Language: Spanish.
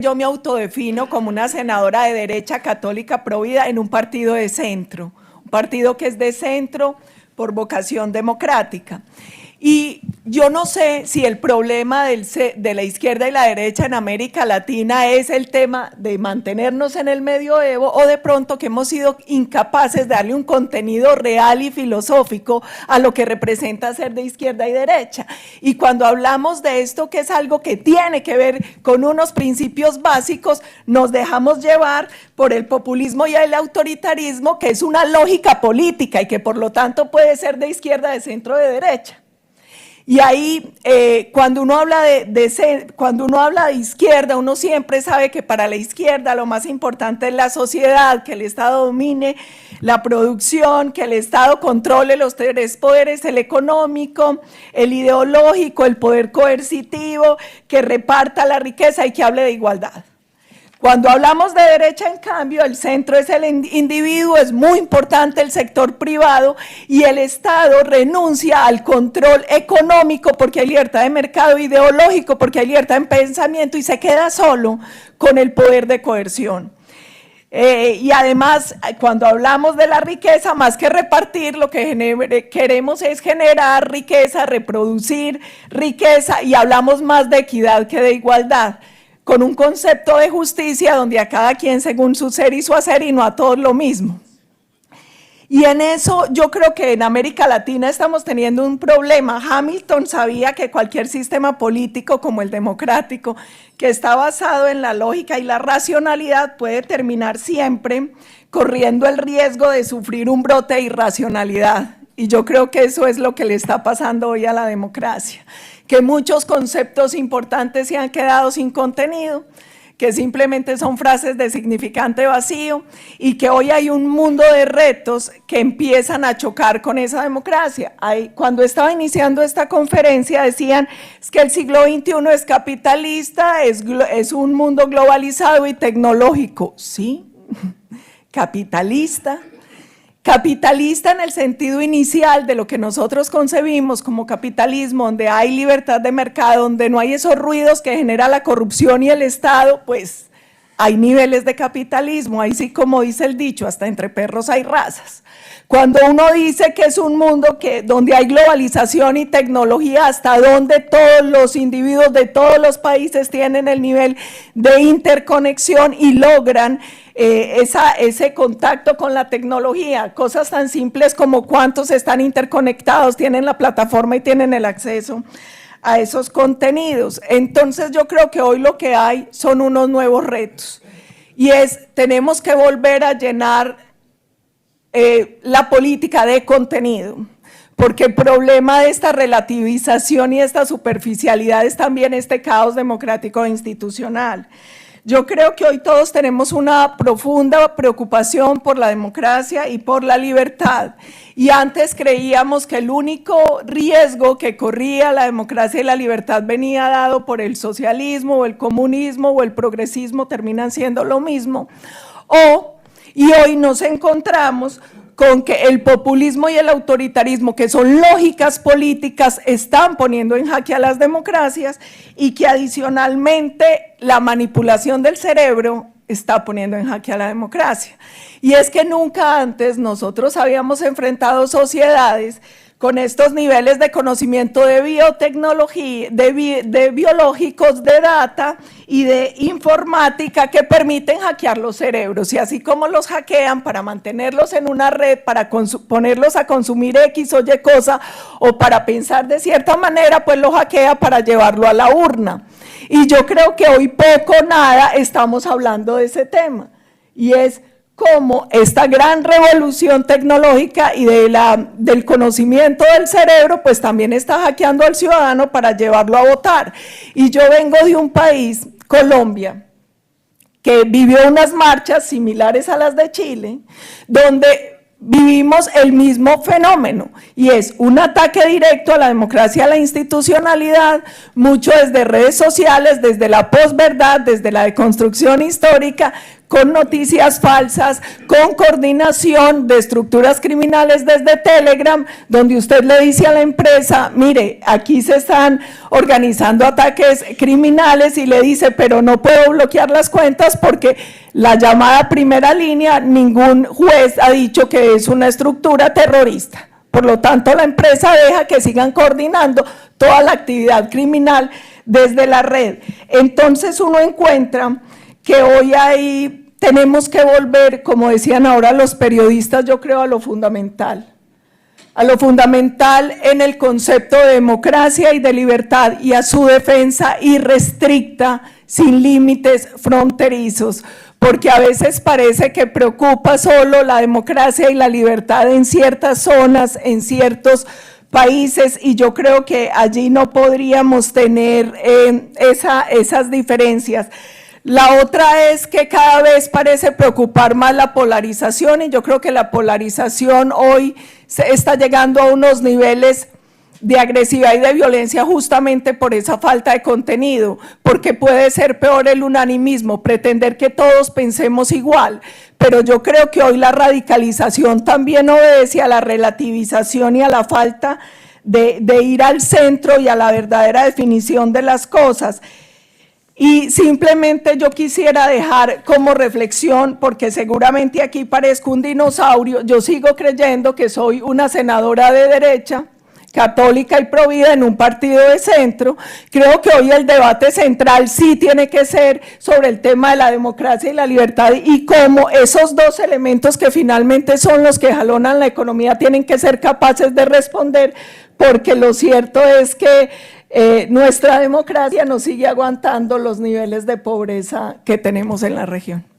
Yo me autodefino como una senadora de derecha católica provida en un partido de centro, un partido que es de centro por vocación democrática. Y yo no sé si el problema de la izquierda y la derecha en América Latina es el tema de mantenernos en el medioevo o de pronto que hemos sido incapaces de darle un contenido real y filosófico a lo que representa ser de izquierda y derecha. Y cuando hablamos de esto, que es algo que tiene que ver con unos principios básicos, nos dejamos llevar por el populismo y el autoritarismo, que es una lógica política y que por lo tanto puede ser de izquierda, de centro, de derecha. Y ahí, cuando uno habla de izquierda, uno siempre sabe que para la izquierda lo más importante es la sociedad, que el Estado domine la producción, que el Estado controle los tres poderes, el económico, el ideológico, el poder coercitivo, que reparta la riqueza y que hable de igualdad. Cuando hablamos de derecha, en cambio, el centro es el individuo, es muy importante el sector privado y el Estado renuncia al control económico porque hay libertad de mercado, ideológico porque hay libertad en pensamiento y se queda solo con el poder de coerción. Y además, cuando hablamos de la riqueza, más que repartir, lo que queremos es generar riqueza, reproducir riqueza y hablamos más de equidad que de igualdad, con un concepto de justicia donde a cada quien según su ser y su hacer y no a todos lo mismo. Y en eso yo creo que en América Latina estamos teniendo un problema. Hamilton sabía que cualquier sistema político como el democrático, que está basado en la lógica y la racionalidad, puede terminar siempre corriendo el riesgo de sufrir un brote de irracionalidad. Y yo creo que eso es lo que le está pasando hoy a la democracia, que muchos conceptos importantes se han quedado sin contenido, que simplemente son frases de significante vacío y que hoy hay un mundo de retos que empiezan a chocar con esa democracia. Cuando estaba iniciando esta conferencia decían es que el siglo XXI es capitalista, es un mundo globalizado y tecnológico. Sí, capitalista. Capitalista en el sentido inicial de lo que nosotros concebimos como capitalismo, donde hay libertad de mercado, donde no hay esos ruidos que genera la corrupción y el Estado, pues hay niveles de capitalismo, ahí sí, como dice el dicho, hasta entre perros hay razas. Cuando uno dice que es un mundo donde hay globalización y tecnología, hasta donde todos los individuos de todos los países tienen el nivel de interconexión y logran ese contacto con la tecnología, cosas tan simples como cuántos están interconectados, tienen la plataforma y tienen el acceso a esos contenidos. Entonces yo creo que hoy lo que hay son unos nuevos retos y tenemos que volver a llenar la política de contenido, porque el problema de esta relativización y esta superficialidad es también este caos democrático e institucional. Yo creo que hoy todos tenemos una profunda preocupación por la democracia y por la libertad. Y antes creíamos que el único riesgo que corría la democracia y la libertad venía dado por el socialismo o el comunismo o el progresismo, terminan siendo lo mismo. Y hoy nos encontramos con que el populismo y el autoritarismo, que son lógicas políticas, están poniendo en jaque a las democracias y que adicionalmente la manipulación del cerebro está poniendo en jaque a la democracia. Y es que nunca antes nosotros habíamos enfrentado sociedades con estos niveles de conocimiento de biotecnología, de biológicos, de data y de informática que permiten hackear los cerebros. Y así como los hackean para mantenerlos en una red, para ponerlos a consumir X o Y cosa, o para pensar de cierta manera, pues lo hackea para llevarlo a la urna. Y yo creo que hoy poco o nada estamos hablando de ese tema. Y es cómo esta gran revolución tecnológica y del conocimiento del cerebro, pues también está hackeando al ciudadano para llevarlo a votar. Y yo vengo de un país, Colombia, que vivió unas marchas similares a las de Chile, donde vivimos el mismo fenómeno y es un ataque directo a la democracia, a la institucionalidad, mucho desde redes sociales, desde la posverdad, desde la deconstrucción histórica, con noticias falsas, con coordinación de estructuras criminales desde Telegram, donde usted le dice a la empresa, mire, aquí se están organizando ataques criminales y le dice, pero no puedo bloquear las cuentas porque la llamada primera línea, ningún juez ha dicho que es una estructura terrorista. Por lo tanto, la empresa deja que sigan coordinando toda la actividad criminal desde la red. Entonces uno encuentra que hoy tenemos que volver, como decían ahora los periodistas, yo creo a lo fundamental en el concepto de democracia y de libertad y a su defensa irrestricta, sin límites fronterizos, porque a veces parece que preocupa solo la democracia y la libertad en ciertas zonas, en ciertos países, y yo creo que allí no podríamos tener esas diferencias. La otra es que cada vez parece preocupar más la polarización, y yo creo que la polarización hoy está llegando a unos niveles de agresividad y de violencia justamente por esa falta de contenido, porque puede ser peor el unanimismo, pretender que todos pensemos igual, pero yo creo que hoy la radicalización también obedece a la relativización y a la falta de ir al centro y a la verdadera definición de las cosas. Y simplemente yo quisiera dejar como reflexión, porque seguramente aquí parezco un dinosaurio, yo sigo creyendo que soy una senadora de derecha, católica y provida en un partido de centro. Creo que hoy el debate central sí tiene que ser sobre el tema de la democracia y la libertad, y cómo esos dos elementos que finalmente son los que jalonan la economía tienen que ser capaces de responder, porque lo cierto es que nuestra democracia nos sigue aguantando los niveles de pobreza que tenemos en la región.